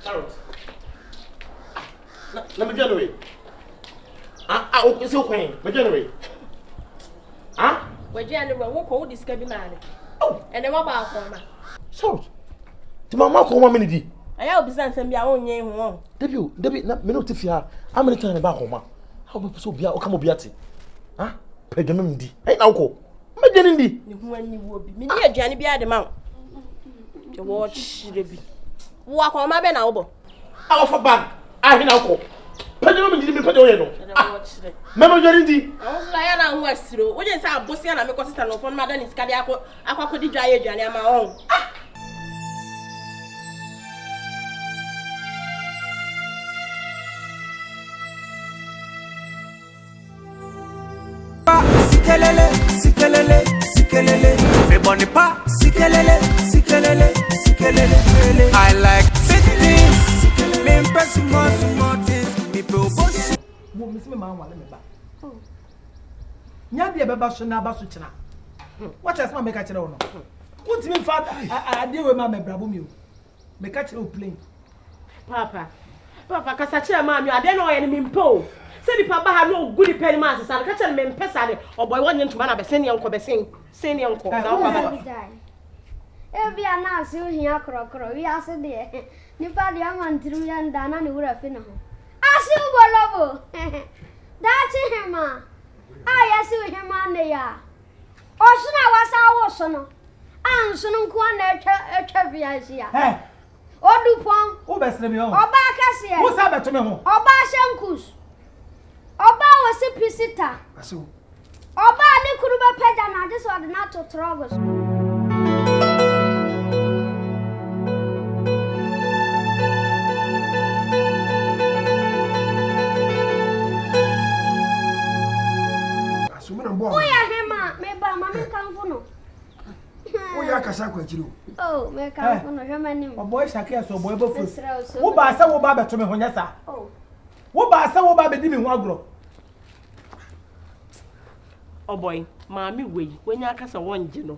Carrot. Let me get away. Okay, so queen. Me get away. We get away. We call this cabin man. Oh, and then what about Koma? So, to my mouth, 1 minute. I have business and be our own name. Debbie, not me not if you are. How many times about Homa? How much so be out? Come Biati. Pedamindi. Hey, uncle. Majanindi. When you will be. Me near Johnny be at the mount. The watch the be. Walk on my benalbo. Our for bag. I hear uncle. Pedamindi didn't put away. Mamma Janindi. I was lying on West Road. What is our bossy and I'm a consistent of one madam is Cadiaco. I could be dry Johnny on my own. Sikelele, everybody pa. Sikelele. I like fitness. Me impressing more things. Me propose. Miss me man wale me ba. Nya de beba so na ba so kina. What else ma make a kire no? What me fa ade we ma me brabo mi o. Me ka kire o plane. Papa kasa kire ma mi ade no ye ni mpo. Say the papa ha no good penny man say ka kire me mpesa de oboy won ntuma na be sen ye nko be sen ye nko na papa. Ebi ana si ohia krokro wi ase de. Ni pa de amantiru ya ndana ni wura fe na ho. Asi ubolobo. Dachi hema. Ayasi hema ne ya. Osuna wasa woso no. Anso no nko na etwa viazi ya. Odupon. Wo besre mi ho. Oba kase e. Wo sa beto me ho. Oba shankus. Oba wasi pisita. Aso. Oba ni kuru be peda na de so de na to trogos. Oya hema me ba ma me kanfo no. Oya kasa kwa jiro. Oh, me kanfo no hema nim. Oboy shake so boy bofu. Wo ba sa wo ba beto me ho nya sa. Oh. Wo ba sa wo ba be di me ho agro. Oh boy, maami wey, wenya akasa wonje no.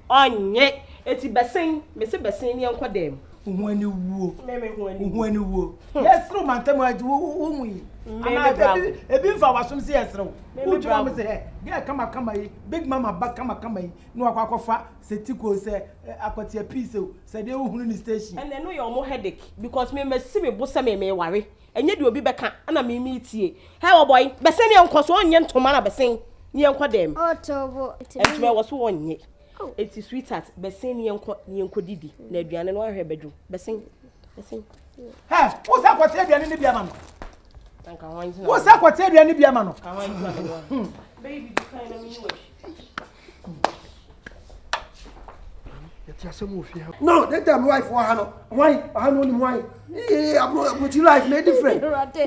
Onye, eti besen, me se besen ni enko dem. Hu ani wuo. Me hu ani. Hu ani wuo. Yesro mantam aji wo mu yi. Ana ebi mfa wasom se yesro. Wo jwa me se he. Ge kama yi, big mama ba kama yi. No akwakofa se tiko se akwati piece se de wo hunu ni station. And no your mo headache because me si me bosa me ware. Enye de obi beka ana me tie. Hey oh boy, besen ni enko so onye ntoma na besen. Ni enko dem. Oh tobo. Entwe wo so wonye. Eti sweetheart besen ni enko didi na aduane no ahwe bedwu. Besen. Ha, wo sa kwate aduane ni bia ma no. Anka wanzi na. Wo sa kwate aduane bia ma no. Ka wanzi na. Baby, you kind of mean No, that time wife wa hano. Why? Hano ni why? Eh, but your life no different.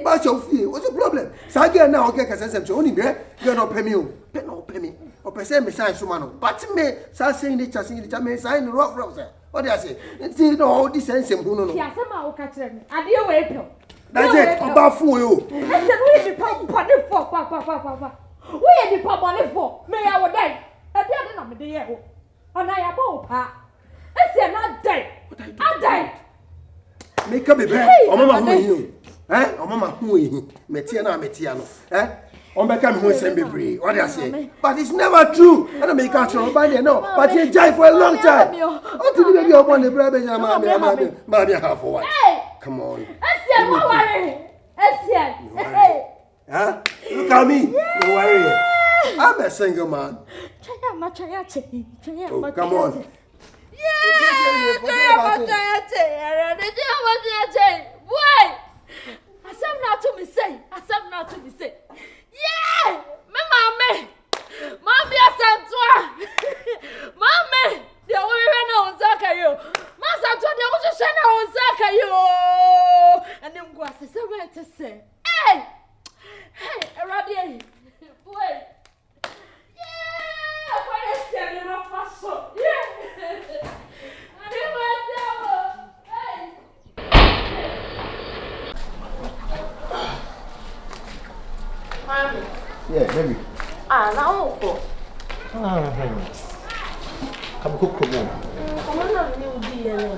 But your fee, what's the problem? Sa girl now okay kasa sem so oni be, girl no pay me o. Pay no pay me. O person me sign so man. But me sa saying the chasing the me sign rough sir. What do I say? It's no all this sense em no. Ti asema o ka kire me. Ade we pe. That's it. Oba fun yo. I said we be papa pa. We be papa le for. Me ya wo dai. E bia de na me de ye ho. Ona ya bo pa. Ese na dai. I die. Make up be. O mama hu yi. O mama hu yi. Metia no. On be come hu sem bebre. What do I say? But it's never true. I don't make out no by there no. But you jive for a long time. Until the baby upon the brother mommy half for what? Come on. Ese no worry. Ese. Huh? Look at me. No worry. I'm a single man. Oh, come on. Yeah, boy. Asam not to me say. Yeah, me mama. Mommy asantua. Mama, the way na onzaka yo. Masantua the wo hye na onzaka yo. And them go asese we to say. Hey, Eradi. Boy. Yeah, why is there no faso? Yeah. Yeah, baby. Now go. Come cook for me. Come on, new deal.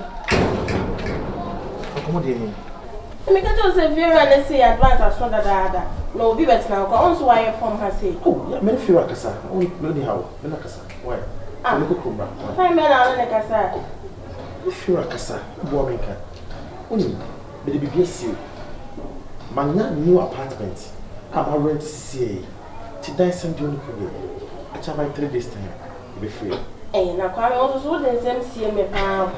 come on, dear. Me can just say very and say advance as well that no be better now. Also why you from her say. Oh, yeah, me feel akasa. Oh, no dey how. Me akasa. Why? Ah. Me ko kumba. Time me na na akasa. Me feel akasa. Bo me kan. Oni, me dey be see. Manya new apartment. I'm rent CCA. Today some do no problem. I cha by 3 days time. Be free. Eh, na kwa me also so den sem see me pa.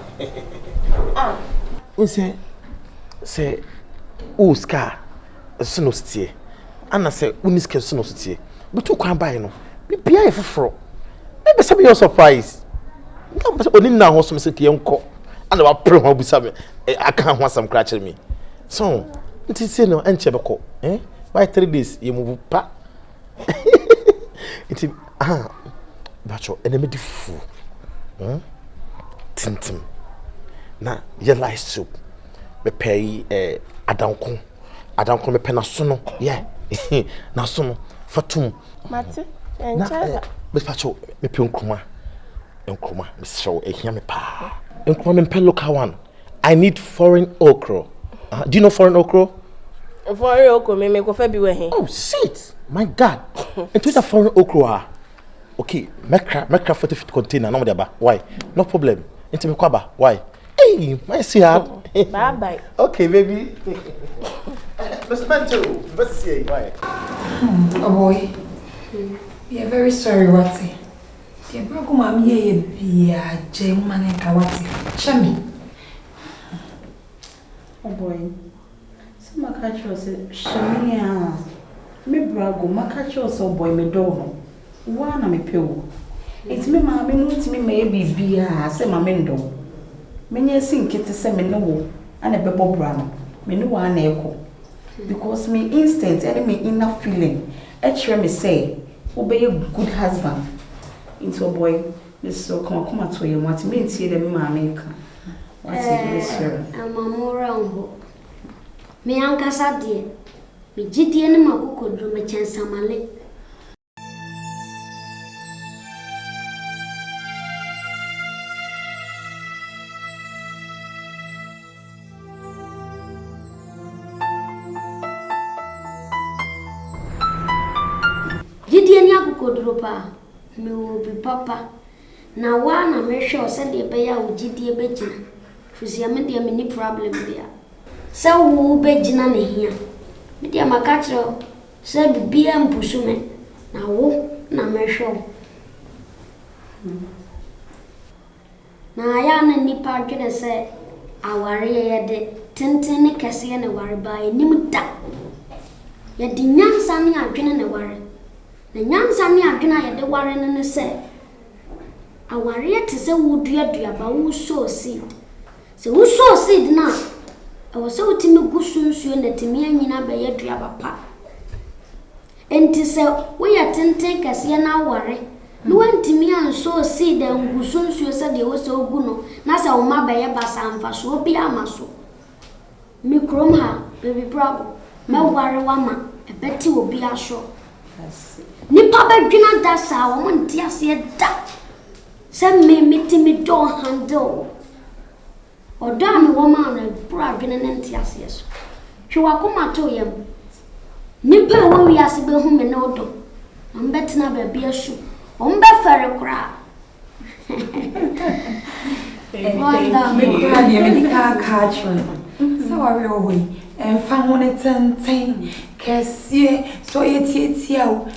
Ah. We say Sika so no stie. Ana say Uniska so no stie. But to kwan buy no. Be bia e foforo. Maybe some your surprise. No, but oni na ho so me say tie nko. Ana wa pre ho busa me. Aka ho asam kra kire me. So, it is say no enche beko. By 3 days you move pa. It bacho enemy di fu. Tintim. Na yellow soup. Me pay Adanko me pena sono. Yeah. Na sono fatum. Mate, enchaba. Me pacho me pe nkruma. Nkruma me show ehia me pa. Nkruma me pe local one. I need foreign okra. Do you know foreign okra? Foreign okra me go fa bi we he. Oh shit. My god. Into that foreign okra. Okay, mekra 40-50 container no dey ba. Why? No problem. Into me kwaba. Why? Hey, my sweetheart. Bye bye. Okay, baby. Mr. Mento, let's see why. Oh boy. You're very sorry, Wati. The broke mom ye be a gem man and Kawati. Chami. Oh boy. So my catcher said, Shamia. Me brago, my catcher so boy me do. One a me pill. It's me, mammy, wants me maybe be a say my mendo. Many think it is a no and a bebo brano. Me no one echo. Because me instant and me inner feeling. Actually me say, obey a good husband. Into a boy, this so come to you what me see the mammy. What's it, I'm a more round. Me uncle said, dear. Me jitty and my cook do me chance some mallet. Dropa, me will be papa. Now one I make sure said the bear with GD Begina. Fusiamen dear many problem there. So who Begina here? Media Macatro said be and pushume. Now who na make sure. Now I am any part to say our de Tintin Cassie and a worry by Nimuta. Yet the young Sammy are drinking a worry. The young Sammy are drinking the warren and the say. A warrior to say, would you do about who sow seed? So, who sow seed now? I was so timid, good soon, that to me and you know by your drabber. And to say, we are 10 takers, you now worry. No one to me and sow seed and good soon, you said they were so good. Nasa, my bay, Bassam, for so be a muscle. Me chrome her, baby bravo. My worry woman, a Betty will be a show. Nippa Bedina does our one tear said that. Send me meeting me door handle. Or damn woman and bragging and tears. She will come to him. Nipper when we are sitting home and no door. I'm betting a beer shoe. I'm better crab. So are we away and found it and Cassie, so it's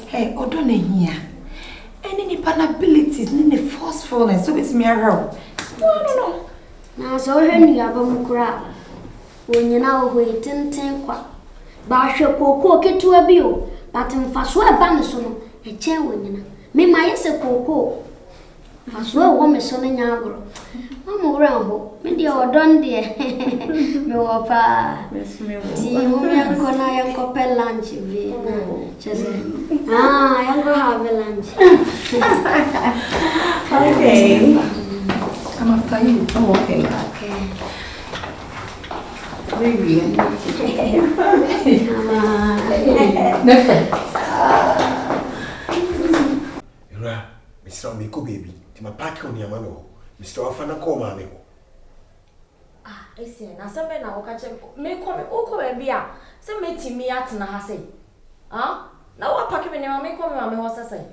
hey, or don't here. Any abilities, any forcefulness, so it's me around. No. Now, so Henry Abamukra. When you now wait 10 quack. Bash your cocoa get to a bill, but in Faswa Banison, a chair winner. Me my yes a cocoa. Faswa woman son in Yagro. I'm around, maybe or done dear. No, papa. Miss me, I am copper lunch. I am going to have a lunch. Okay. I'm after you. Oh, okay. Maybe. Mr. Miko baby, to my pack on your mano. Mr. Afana call mammy. Ese na sembe na wokache me ko be bia se metimi atena ha sei. Ah? Na wa pake me ne ma me ko me ho sesai.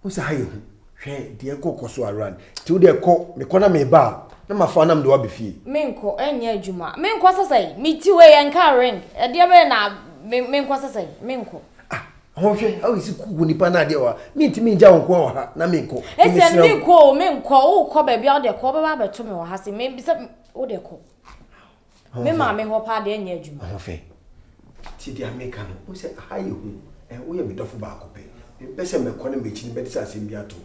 Wo se haye hu. Hwe de ko so around. Ti wo de ko me ko na me ba. Na ma fa na me de wa be fie. Me nko enye adwuma. Me nko sesai. Me ti we enka ring. E de be na me nko sesai. Me nko. Ho hwe, how is ku nipa na de wa. Me ntimi nja won ko wa ha na me nko. Ese me nko wo ko ba bia de ko ba beto me wa ha se me bisa wo de ko. Me ma me ho pa de enye adwuma. Ho hwe. Ti de America no. Wo se haye hu. Wo ye me dofo ba ko pe. Be se me ko na me chi ni be disa asem bia to.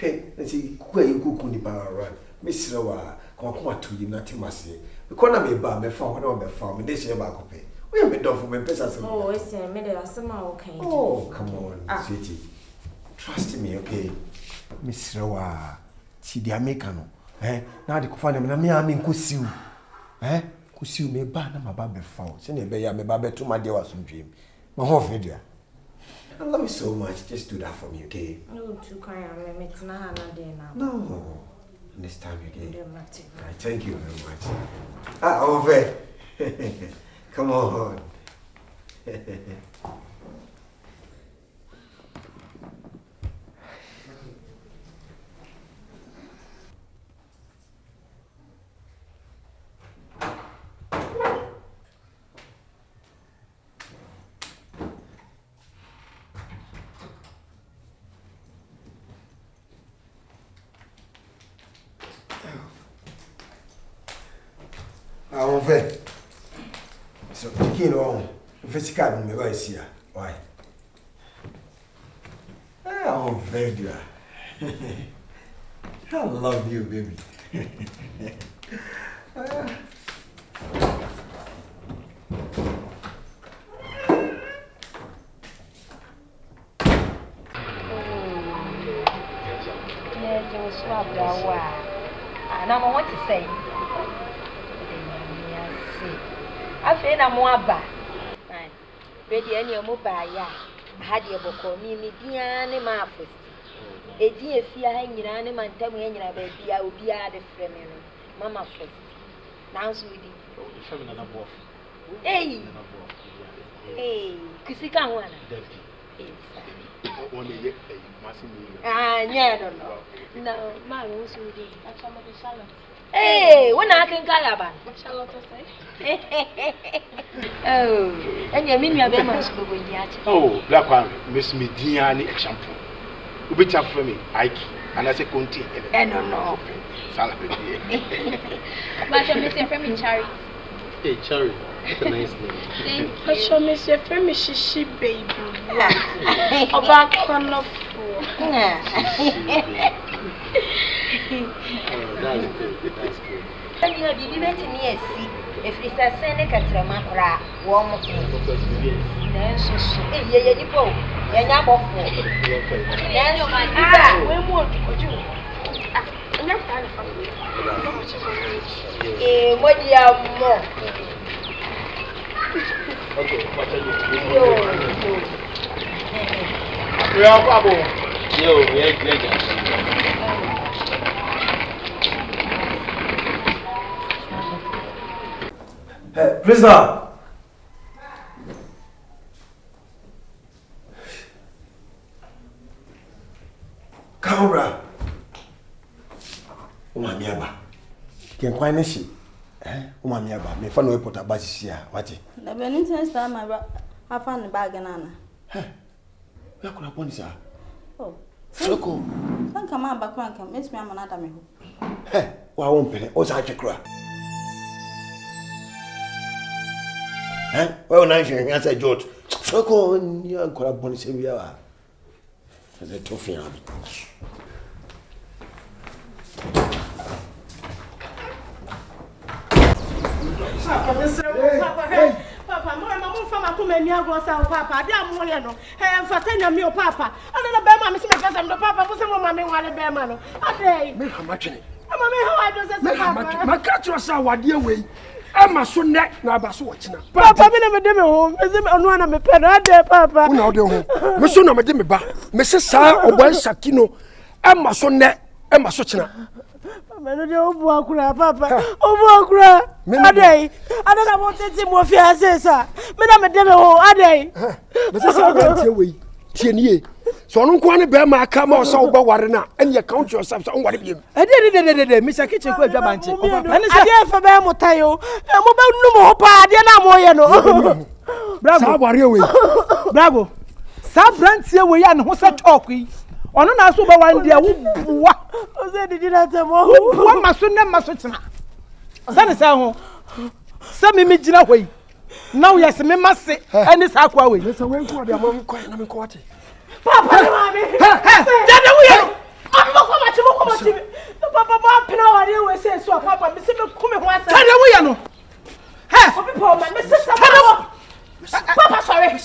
Hwe, nti ku ayi ku nipa around. Me sire wa ko to yi na timase. Me ko na me ba me fa ho na me fa me de share ba ko pe. We me done for me pesa some. Oh, it's a middle asema okay. Oh, come on, sweetie. Trust me, okay? Miss Rawa, ti di Americano. Na de ko fa na me ami nkusiu. Kusiu me ba na ma ba be fa. Se na be ya me ba be to ma de wa somdwem. Ma ho video. I love you so much. Just do that for me, okay? No, too kind. Me tina ha na de na. No. This time, okay? Thank you very much. Over. Come on. Over. So, chicken on. Sika me go see her. Why? Oh, very good. I love you, baby. Yeah, just swap that wa. And I want to say. I feel I'm more bad. Ready any more by ya. I had your book on me, Diane Marfus. A dear fear hanging on and tell me any baby, I will be out of friend. Mamma first. Now, sweetie. Hey, hey, Sika one. Yeah, don't know. No, my own sweetie. That's some of the salad. Hey, when I can calaban. Charlotte say. Oh, and you mean you have been school yet? Oh, black one, Miss Mediani example. You be tough for me, Ike, and I say continue. And no. Salad. But you miss your friend Cherry. Hey, Cherry. That's a nice name. But you miss your friend Shishi baby. About corner four. That's good. That's good. And you have been near see if it's a Seneca Tramakra, warm of me. Yes, yeah, you go. You're not off. Yes, we want to do. What do you have more? Okay, what are you? We are Pablo. Yo, yeah, Hey, prisoner! Camera! Umamiaba. Can quite nishi. Umamiaba. Me fan no put a basia. What? The Benitez time I found the bag and Anna. Hey, where could I put this? Oh, Floko. don't come out back one can miss me. I'm another me. Hey, why won't penny? Oh, such a cry. Well, now you answer George. Floko, you are called upon Sylvia. As a toffee. Papa, my from a woman, you go sell Papa. Damn, no. Hey, for 10 years, Papa. I don't know, Berima, Miss McCassam, the Papa was a woman, one of Berima. Okay, Make how much? I'm a man who I just said, Papa. My cat was our dear way. I'm a son neck, now about watching. Papa, we never did home. Is it on one of my pen? I dare, Papa. No, no, Monsieur Namadimiba, Mrs. Sa or Boy Sakino, I'm a son neck, I'm a such. Meno de obuakura papa. Obuakura. Adai. Adana mo tete mo fi asesa. Me na me de me ho adai. Me se sa brantie we. Tie nie. So no kwa ne be ma aka ma so wo ware na and you count yourself so ware biem. De Mr. Kitchen ko adwa banche. Ani se de fa be mo tayo. Mo be nu mo pa de na mo ye no. Bravo. Sa ware we. Bravo. Sa brantie we ya ne ho se talk yi. Ono na so ba wan dia wo buwa. O se di na temo. Wo maso ne maso tena. Sane sa ho. Sa mi gina hoi. Now yes me mase any sa kwa we. Me se we nko de am ko na me ko wate. Papa, mami. Dada we. Am ko ma chi. Papa pina wari we say so papa me se me kume ho asa. Dada we no. Obi po ma me sister Papa sorry.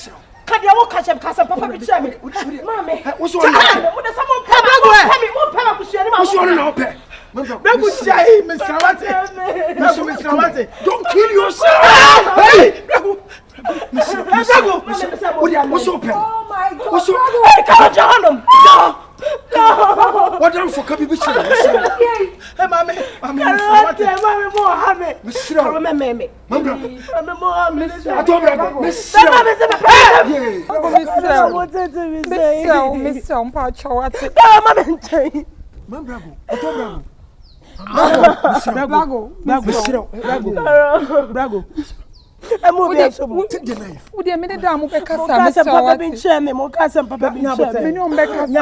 Kadia wo catch him kasa papa me chia me. Mami. Wo so na. Wo de samo papa go. Mo papa ku suani ma. Wo so na ope. Brago chai Mr. Wate. Mr. Wate. Don't kill yourself. Hey, Brago. Brago. What's open? Oh my God. What's open? Hey, come on, Johanum. No. What am for kabi bi chira? Hey, mami. Mami, mo hame. Misra. Mami. Mami. Mo hame. Ato Brago. Misra. Misra, mpa chawate. Mami nchai. Mami Brago. Ato Brago. Brago. Emo be so mo. Take the knife. Wo de me de da mo be kasa Mr. Mr. Papa bin share me. Mo kasa papa bin share me. Me no be kasa.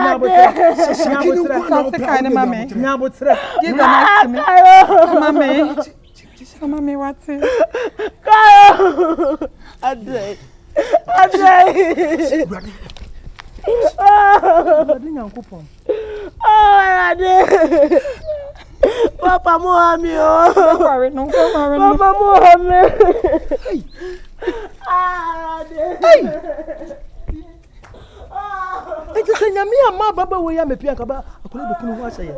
Nyabotre. Kind mama. Nyabotre. Give the knife to me. Mama, what? Adre. Papa Mohammed. Papa Mohammed. Enti senya mi ama baba we ya mepia kaba akole bekunu ho aseye.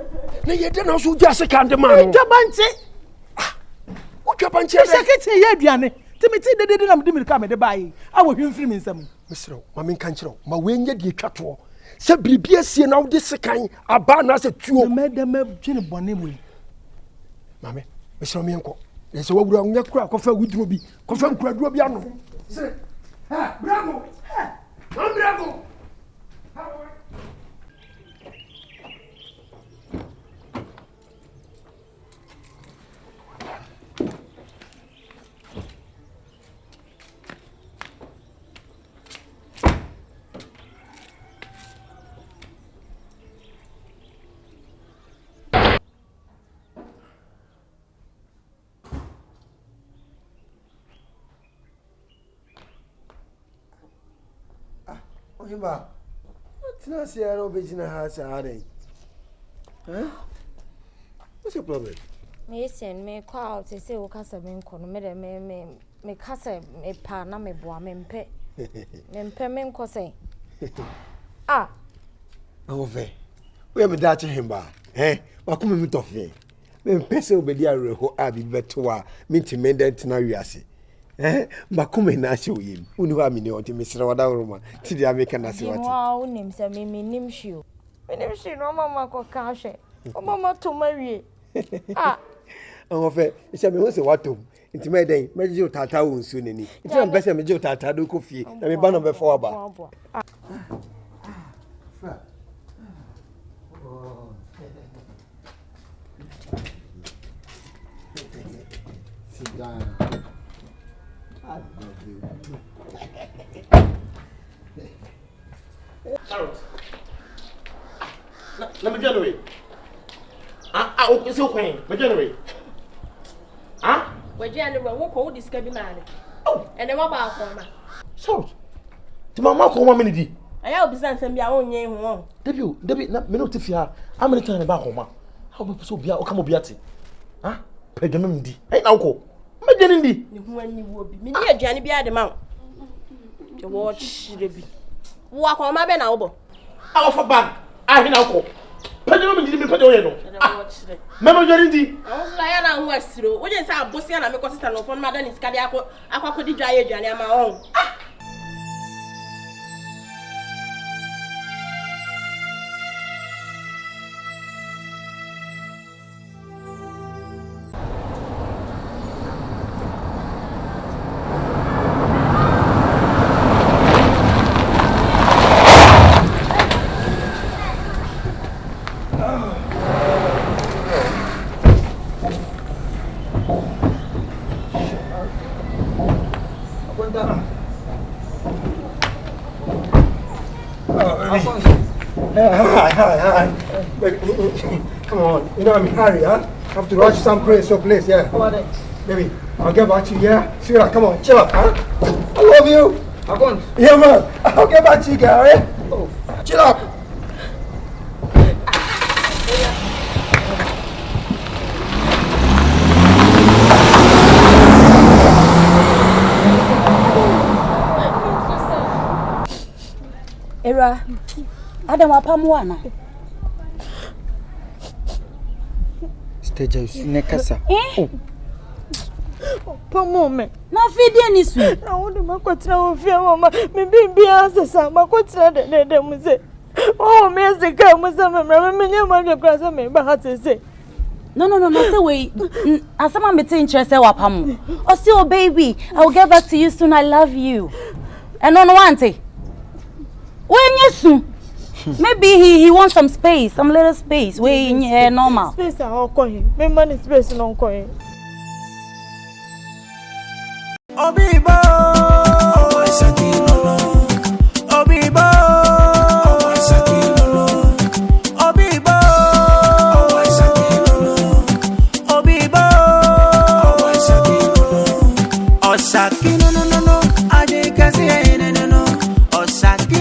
Na ye de na so dia sekande ma no. Dwabanche. Dwabanche. Sekete ye aduane. Timiti de na mde mirika me de bayi. Awo hwemfiri mi nsam. Misro, ma men kan kire. Ma we nya de twato. Se biribi asie na wo de sekan aba na se tuo. Me de me twene bone mu. Mame, misro me enko. Na se wawura nya kura kofa wuduro bi. Kofa nkura bi ano. Se. Ha, bravo. Ha. Bravo. Oyimba. Tina se ara obejina ha saare. What's your problem? Me send me call to say o kasa me nko no me de me kasa me pa na me boa me mpe. Me mpe me nko say. Ah. Ove. We me da che himba. Wa kuma mi tofie. Me mpe se obedi areho abi beto a mintimende tina wiase. Makuma na ashe oyim. Uni wa mi ne onti mesra wada roma. Ti dia make na se wati. Wow, nim se me nim hwio. Me nim hwio no mama ko ka hwe. O mama to mawie. Ah. Ofe, ise me ho se watom. Nti me den, me je otata wo nsu neni. Nti me bese me je otata do ko fie. Na me ba no be fo aba. Sit down. I love you. Charlotte. Let me generate. Okay, so queen. Me generate. We generate. We ko discuss bi man. Oh, and then what about for ma? Charlotte. Ti mama ko ma me di. Aya obi san sam bia onye hu won. Debi na me no te fia. Amene tan ba ko ma. How be so bia o ka mo bia te. Pegame me di. Hey na ko. Me jeni ndi. Ni hu ani wo bi. Me ni aduane bia de ma. Je wo chire bi. Wo akọ ma be na wo bo. For bag. Na ko. Pegame me di me pede o ye no. Mama jeni ndi. Awon la ya na hu asiro. Wo je sa abosi na me ko sister no fon ma da ni skade akọ di dwa ye aduane ama on. Hi. Baby, come on. You know I'm in a hurry, huh? I have to rush some place, yeah. Baby, I'll get back to you, yeah? Sweetheart, come on, chill up, huh? I love you. I want. Yeah, man. I'll get back to you, girl, yeah? Oh. Chill up. Era, Adam Apamuana. Stage nekasa. Pamome. Na fidi ni su. Na wode makotra wo fia mama. Me bibia asesa makotra de muze. Oh, me Sika muze me nya ma de kwasa me ba hatese. No, say wait. Asama mete interest wa pamu. Oh, see, oh baby, I will get back to you soon. I love you. And on one when you soon. Maybe he wants some space, some little space. Where in here normal. Space I coin. Me money space no coin. Obibo, Obibo, Obibo, Obibo, Osaki no, I just say no. Osaki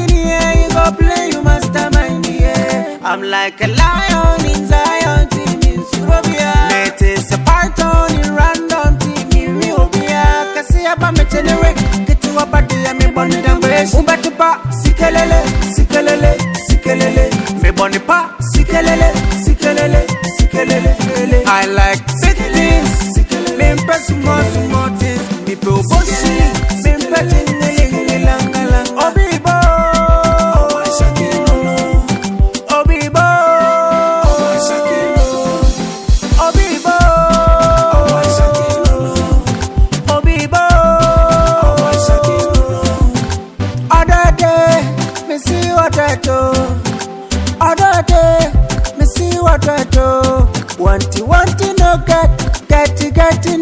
you go play, you mastermind, yeah. I'm like a lion in Zion, team in Surabia. It is a python in random team in Riobia. Kasi aba me chenere, kitu wabadi ya me boni dangwesh. Ubati pa, sikelele. Me boni pa, sikelele. I like big things, me impress more things. Me pro bossy.